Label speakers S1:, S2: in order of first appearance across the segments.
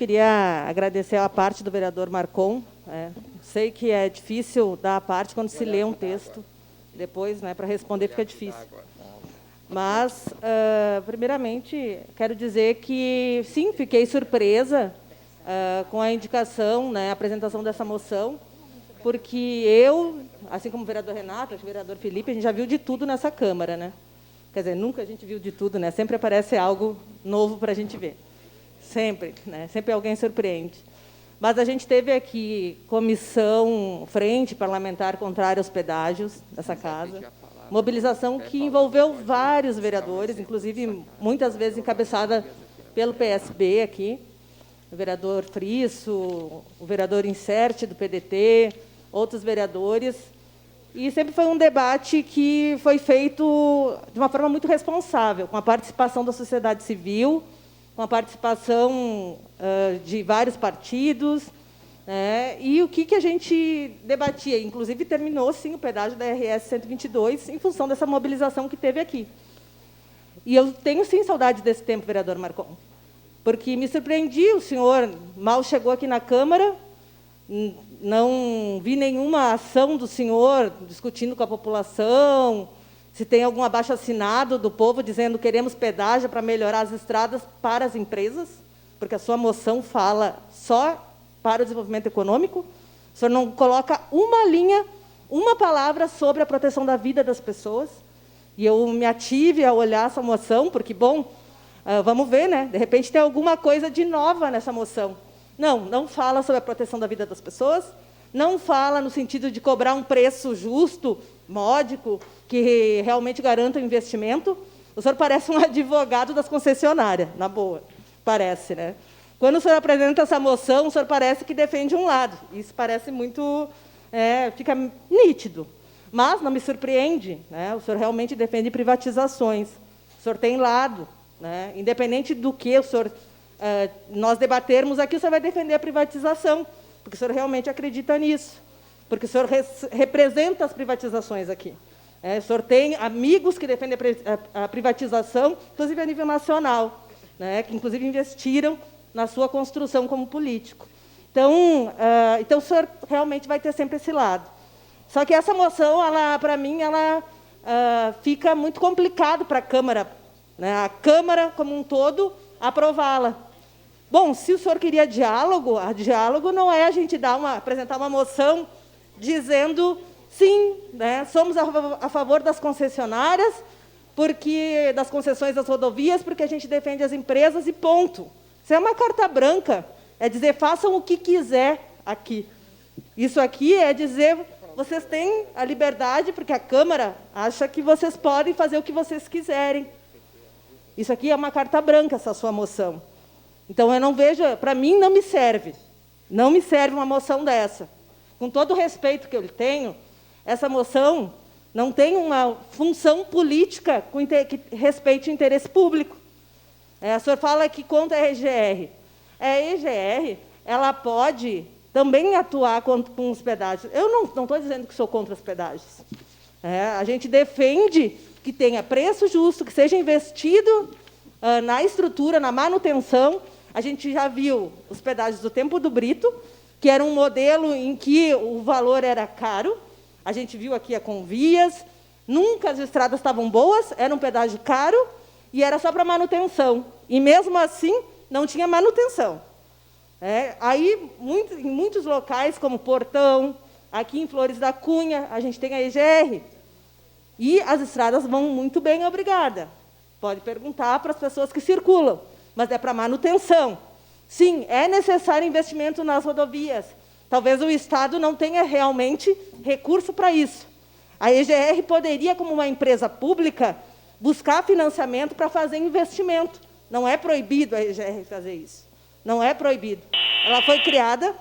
S1: queria agradecer a parte do vereador Marcon. Sei que é difícil dar a parte quando se lê um texto. Depois, para responder, fica difícil. Mas, primeiramente, quero dizer que, sim, fiquei surpresa com a indicação, a apresentação dessa moção, porque eu, assim como o vereador Renato, o vereador Felipe, a gente já viu de tudo nessa Câmara, né? Quer dizer, nunca a gente viu de tudo, né? Sempre aparece algo novo para a gente ver. Sempre, né? Sempre alguém surpreende. Mas a gente teve aqui comissão, frente parlamentar contrária aos pedágios dessa casa, mobilização que envolveu vários vereadores, inclusive muitas vezes encabeçada pelo PSB aqui, o vereador Frisso, o vereador Inserte do PDT, outros vereadores. E sempre foi um debate que foi feito de uma forma muito responsável, com a participação da sociedade civil, com a participação de vários partidos, e o que a gente debatia. Inclusive, terminou, sim, o pedágio da RS 122, em função dessa mobilização que teve aqui. E eu tenho, sim, saudade desse tempo, vereador Marcon, porque me surpreendi, o senhor mal chegou aqui na Câmara, não vi nenhuma ação do senhor discutindo com a população, se tem algum abaixo-assinado do povo dizendo que queremos pedágio para melhorar as estradas para as empresas, porque a sua moção fala só para o desenvolvimento econômico. O senhor não coloca uma linha, uma palavra sobre a proteção da vida das pessoas. E eu me ative a olhar essa moção, porque, bom, vamos ver, né? De repente tem alguma coisa de nova nessa moção. Não fala sobre a proteção da vida das pessoas, não fala no sentido de cobrar um preço justo, módico, que realmente garanta o investimento. O senhor parece um advogado das concessionárias, na boa, parece, né? Quando o senhor apresenta essa moção, o senhor parece que defende um lado. Isso parece muito... fica nítido. Mas não me surpreende, né? O senhor realmente defende privatizações. O senhor tem lado, né? Independente do que o senhor... nós debatermos aqui, o senhor vai defender a privatização, porque o senhor realmente acredita nisso, porque o senhor representa as privatizações aqui. O senhor tem amigos que defendem a privatização, inclusive a nível nacional, né, que, inclusive, investiram na sua construção como político. Então, o senhor realmente vai ter sempre esse lado. Só que essa moção, para mim, fica muito complicado para a Câmara, né, a Câmara como um todo, aprová-la. Bom, se o senhor queria diálogo, diálogo não é a gente apresentar uma moção dizendo, sim, né, somos a favor das concessionárias, das concessões das rodovias, porque a gente defende as empresas e ponto. Isso é uma carta branca, é dizer, façam o que quiser aqui. Isso aqui é dizer, vocês têm a liberdade, porque a Câmara acha que vocês podem fazer o que vocês quiserem. Isso aqui é uma carta branca, essa sua moção. Então, eu não vejo, para mim, não me serve. Não me serve uma moção dessa. Com todo o respeito que eu tenho, essa moção não tem uma função política que respeite o interesse público. O senhor fala que contra a EGR. A EGR, ela pode também atuar com os pedágios. Eu não estou dizendo que sou contra os pedágios. A gente defende que tenha preço justo, que seja investido na estrutura, na manutenção. A gente já viu os pedágios do Tempo do Brito, que era um modelo em que o valor era caro. A gente viu aqui a Convias, nunca as estradas estavam boas, era um pedágio caro e era só para manutenção. E, mesmo assim, não tinha manutenção. Aí, em muitos locais, como Portão, aqui em Flores da Cunha, a gente tem a EGR. E as estradas vão muito bem, obrigada. Pode perguntar para as pessoas que circulam, mas é para manutenção. Sim, é necessário investimento nas rodovias. Talvez o Estado não tenha realmente recurso para isso. A EGR poderia, como uma empresa pública, buscar financiamento para fazer investimento. Não é proibido a EGR fazer isso. Não é proibido. Ela foi criada,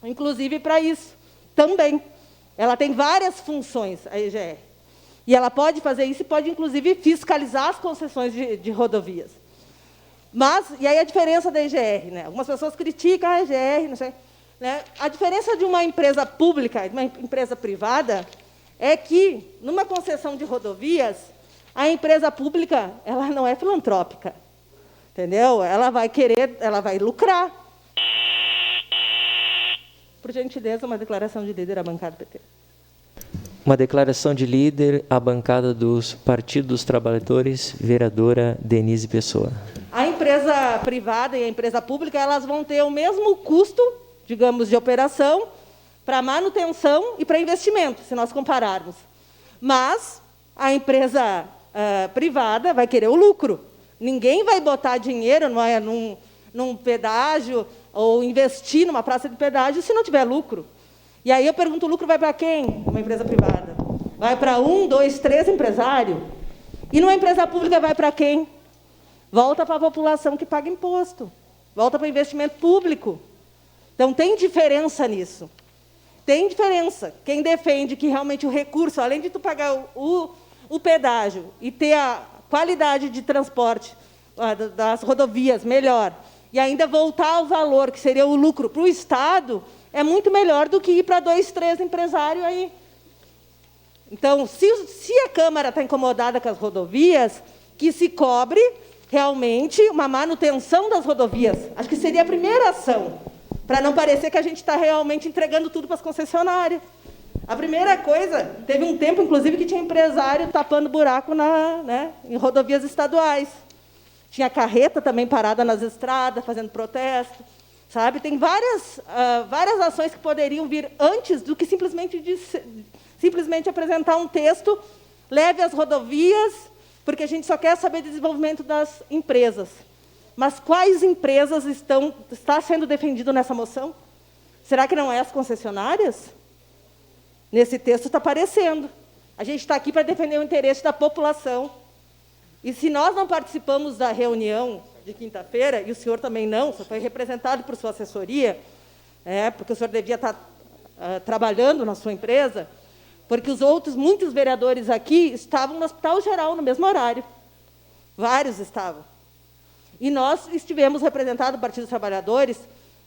S1: inclusive, para isso também. Ela tem várias funções, a EGR. E ela pode fazer isso e pode, inclusive, fiscalizar as concessões de rodovias. Mas, e aí a diferença da EGR, né? Algumas pessoas criticam a EGR, não sei, né? A diferença de uma empresa pública e de uma empresa privada é que, numa concessão de rodovias, a empresa pública ela não é filantrópica, entendeu? Ela vai lucrar. Por gentileza, uma declaração de líder à bancada PT.
S2: Uma declaração de líder à bancada dos Partido dos Trabalhadores, vereadora Denise Pessoa.
S1: A empresa privada e a empresa pública, elas vão ter o mesmo custo, digamos, de operação para manutenção e para investimento, se nós compararmos. Mas a empresa privada vai querer o lucro. Ninguém vai botar dinheiro num pedágio ou investir numa praça de pedágio se não tiver lucro. E aí eu pergunto, o lucro vai para quem? Uma empresa privada. Vai para 1, 2, 3 empresários? E numa empresa pública vai para quem? Volta para a população que paga imposto. Volta para o investimento público. Então, tem diferença nisso. Tem diferença. Quem defende que realmente o recurso, além de tu pagar o pedágio e ter a qualidade de transporte das rodovias melhor, e ainda voltar ao valor, que seria o lucro para o Estado, é muito melhor do que ir para 2, 3 empresários aí. Então, se a Câmara está incomodada com as rodovias, que se cobre realmente uma manutenção das rodovias. Acho que seria a primeira ação, para não parecer que a gente está realmente entregando tudo para as concessionárias. A primeira coisa, teve um tempo, inclusive, que tinha empresário tapando buraco em rodovias estaduais. Tinha carreta também parada nas estradas, fazendo protesto. Sabe? Tem várias ações que poderiam vir antes do que simplesmente apresentar um texto, leve as rodovias, porque a gente só quer saber do desenvolvimento das empresas. Mas quais empresas está sendo defendido nessa moção? Será que não é as concessionárias? Nesse texto está aparecendo. A gente está aqui para defender o interesse da população. E se nós não participamos da reunião de quinta-feira, e o senhor também não, só foi representado por sua assessoria, porque o senhor devia estar trabalhando na sua empresa, porque muitos vereadores aqui estavam no Hospital Geral no mesmo horário. Vários estavam. E nós estivemos representados, o Partido dos Trabalhadores,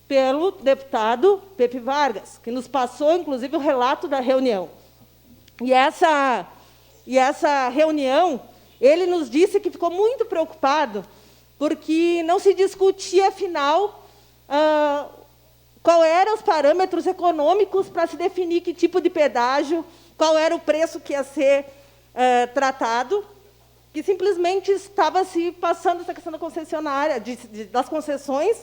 S1: pelo deputado Pepe Vargas, que nos passou, inclusive, o relato da reunião. E essa reunião, ele nos disse que ficou muito preocupado, porque não se discutia, afinal, qual eram os parâmetros econômicos para se definir que tipo de pedágio, qual era o preço que ia ser tratado, que simplesmente estava se passando essa questão da concessionária, das concessões,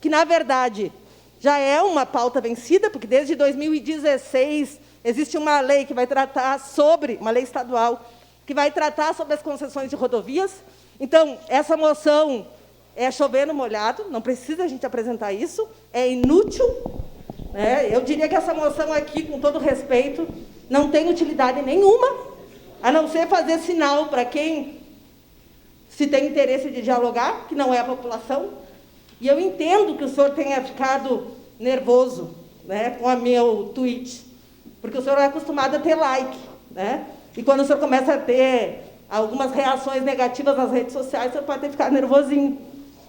S1: que, na verdade, já é uma pauta vencida, porque desde 2016 existe uma lei que vai tratar sobre, uma lei estadual, que vai tratar sobre as concessões de rodovias. Então, essa moção é chover no molhado, não precisa a gente apresentar isso, é inútil. Eu diria que essa moção aqui, com todo respeito, não tem utilidade nenhuma, a não ser fazer sinal para quem se tem interesse de dialogar, que não é a população. E eu entendo que o senhor tenha ficado nervoso com o meu tweet, porque o senhor é acostumado a ter like. E quando o senhor começa a ter algumas reações negativas nas redes sociais, o senhor pode ter ficado nervosinho.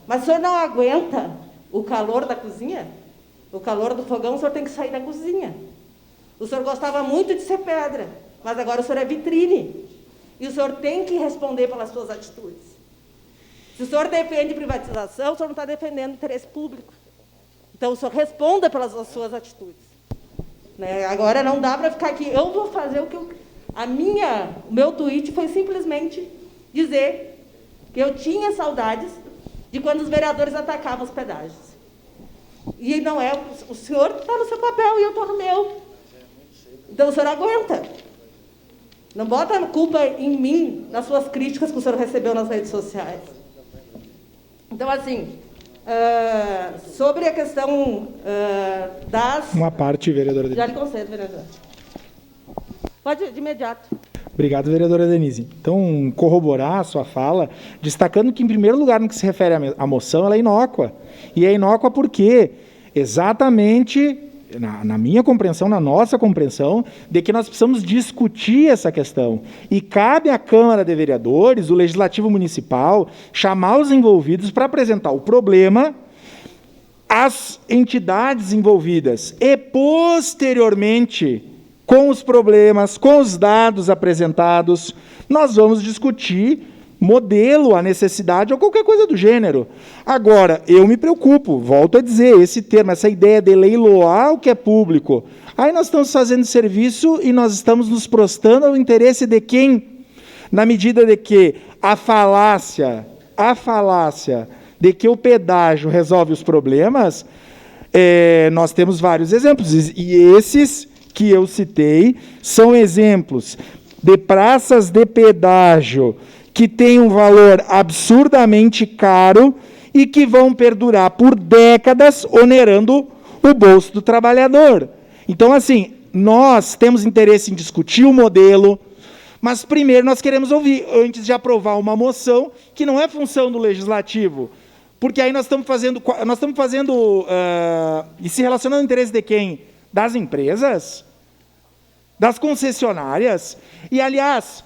S1: Mas o senhor não aguenta o calor da cozinha? O calor do fogão, o senhor tem que sair da cozinha. O senhor gostava muito de ser pedra, mas agora o senhor é vitrine. E o senhor tem que responder pelas suas atitudes. Se o senhor defende privatização, o senhor não está defendendo o interesse público. Então, o senhor responda pelas suas atitudes. Agora, não dá para ficar aqui. Eu vou fazer o que o meu tweet foi simplesmente dizer que eu tinha saudades de quando os vereadores atacavam os pedágios. E não é... O senhor está no seu papel e eu estou no meu. Então, o senhor aguenta. Não bota a culpa em mim, nas suas críticas que o senhor recebeu nas redes sociais. Então, assim, sobre a questão das...
S3: Uma parte, vereadora Denise.
S1: Já lhe concedo, vereadora. Pode, de imediato.
S3: Obrigado, vereadora Denise. Então, corroborar a sua fala, destacando que, em primeiro lugar, no que se refere à moção, ela é inócua. E é inócua porque, exatamente, na minha compreensão, na nossa compreensão, de que nós precisamos discutir essa questão. E cabe à Câmara de Vereadores, o Legislativo Municipal, chamar os envolvidos para apresentar o problema, as entidades envolvidas e, posteriormente, com os problemas, com os dados apresentados, nós vamos discutir modelo, a necessidade ou qualquer coisa do gênero. Agora, eu me preocupo, volto a dizer, esse termo, essa ideia de leiloar o que é público. Aí nós estamos fazendo serviço e nós estamos nos prostando ao interesse de quem? Na medida de que a falácia de que o pedágio resolve os problemas, nós temos vários exemplos, e esses que eu citei são exemplos de praças de pedágio que têm um valor absurdamente caro e que vão perdurar por décadas, onerando o bolso do trabalhador. Então, assim, nós temos interesse em discutir o modelo, mas primeiro nós queremos ouvir, antes de aprovar uma moção, que não é função do legislativo, porque aí nós estamos fazendo e se relacionando ao interesse de quem? Das empresas, das concessionárias, e, aliás,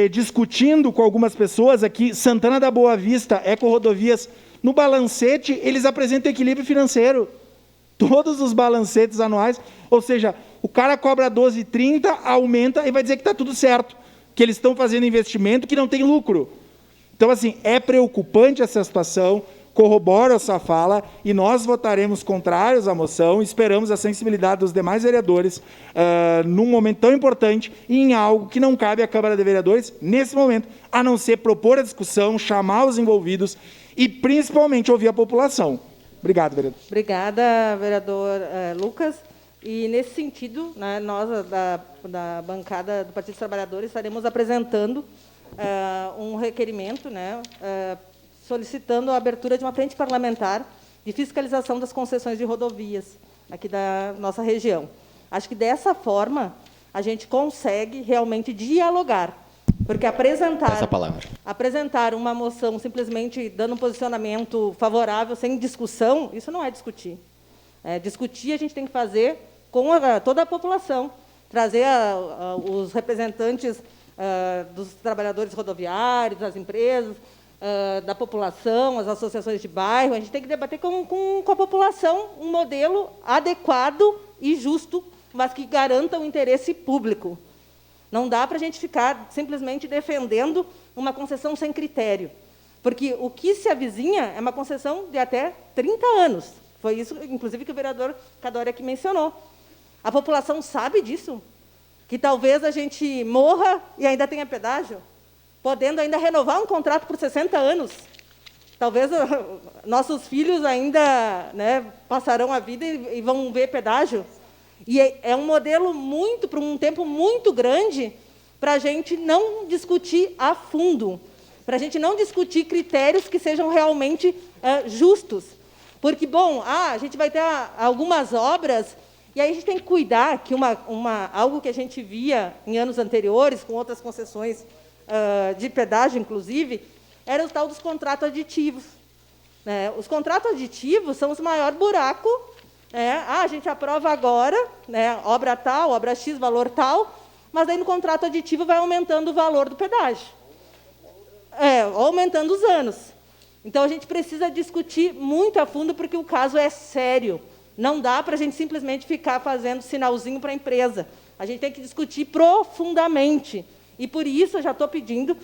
S3: discutindo com algumas pessoas aqui, Santana da Boa Vista, Eco-Rodovias, no balancete, eles apresentam equilíbrio financeiro. Todos os balancetes anuais, ou seja, o cara cobra 12,30, aumenta e vai dizer que está tudo certo, que eles estão fazendo investimento que não tem lucro. Então, assim, é preocupante essa situação, corroboro essa fala, e nós votaremos contrários à moção, esperamos a sensibilidade dos demais vereadores num momento tão importante e em algo que não cabe à Câmara de Vereadores, nesse momento, a não ser propor a discussão, chamar os envolvidos e, principalmente, ouvir a população. Obrigado, vereador.
S1: Obrigada, vereador Lucas. E, nesse sentido, né, nós, da bancada do Partido dos Trabalhadores, estaremos apresentando um requerimento, né, solicitando a abertura de uma frente parlamentar de fiscalização das concessões de rodovias aqui da nossa região. Acho que, dessa forma, a gente consegue realmente dialogar, porque apresentar uma moção simplesmente dando um posicionamento favorável, sem discussão, isso não é discutir. Discutir a gente tem que fazer com toda a população, trazer os representantes dos trabalhadores rodoviários, das empresas, da população, as associações de bairro. A gente tem que debater com a população um modelo adequado e justo, mas que garanta o interesse público. Não dá para a gente ficar simplesmente defendendo uma concessão sem critério, porque o que se avizinha é uma concessão de até 30 anos. Foi isso, inclusive, que o vereador Cadória aqui mencionou. A população sabe disso, que talvez a gente morra e ainda tenha pedágio, podendo ainda renovar um contrato por 60 anos. Talvez nossos filhos ainda, né, passarão a vida e vão ver pedágio. E é um modelo para um tempo muito grande, para a gente não discutir a fundo, para a gente não discutir critérios que sejam realmente justos. Porque, bom, a gente vai ter algumas obras, e aí a gente tem que cuidar que algo que a gente via em anos anteriores, com outras concessões de pedágio, inclusive, era o tal dos contratos aditivos. Os contratos aditivos são os maiores buracos. A gente aprova agora, né, obra tal, obra X, valor tal, mas aí no contrato aditivo vai aumentando o valor do pedágio. Aumentando os anos. Então, a gente precisa discutir muito a fundo, porque o caso é sério. Não dá para a gente simplesmente ficar fazendo sinalzinho para a empresa. A gente tem que discutir profundamente. E, por isso, eu já estou pedindo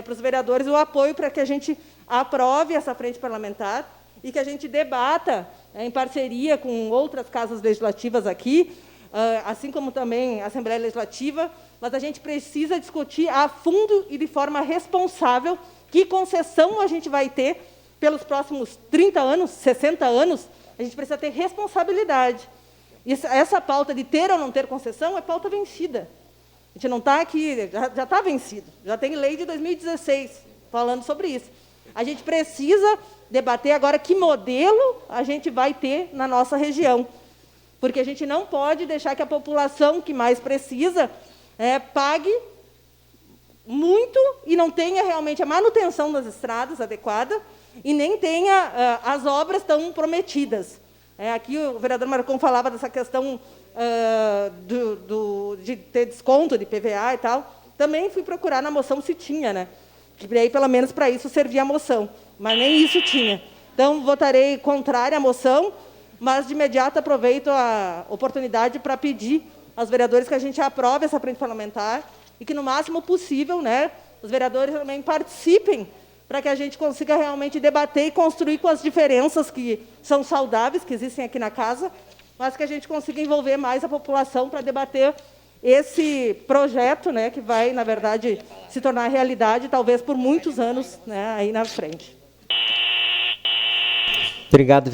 S1: para os vereadores o apoio para que a gente aprove essa frente parlamentar e que a gente debata, em parceria com outras casas legislativas aqui, assim como também a Assembleia Legislativa, mas a gente precisa discutir a fundo e de forma responsável que concessão a gente vai ter pelos próximos 30 anos, 60 anos. A gente precisa ter responsabilidade. E essa pauta de ter ou não ter concessão é pauta vencida. A gente não está aqui, já está vencido. Já tem lei de 2016 falando sobre isso. A gente precisa debater agora que modelo a gente vai ter na nossa região. Porque a gente não pode deixar que a população que mais precisa pague muito e não tenha realmente a manutenção das estradas adequada e nem tenha as obras tão prometidas. Aqui o vereador Marcon falava dessa questão de ter desconto de PVA e tal. Também fui procurar na moção se tinha, né? Que aí, pelo menos, para isso servia a moção. Mas nem isso tinha. Então, votarei contrária à moção, mas, de imediato, aproveito a oportunidade para pedir aos vereadores que a gente aprove essa frente parlamentar e que, no máximo possível, né, os vereadores também participem para que a gente consiga realmente debater e construir com as diferenças que são saudáveis, que existem aqui na casa, mas que a gente consiga envolver mais a população para debater esse projeto, né, que vai, na verdade, se tornar realidade, talvez por muitos anos, né, aí na frente.
S2: Obrigado,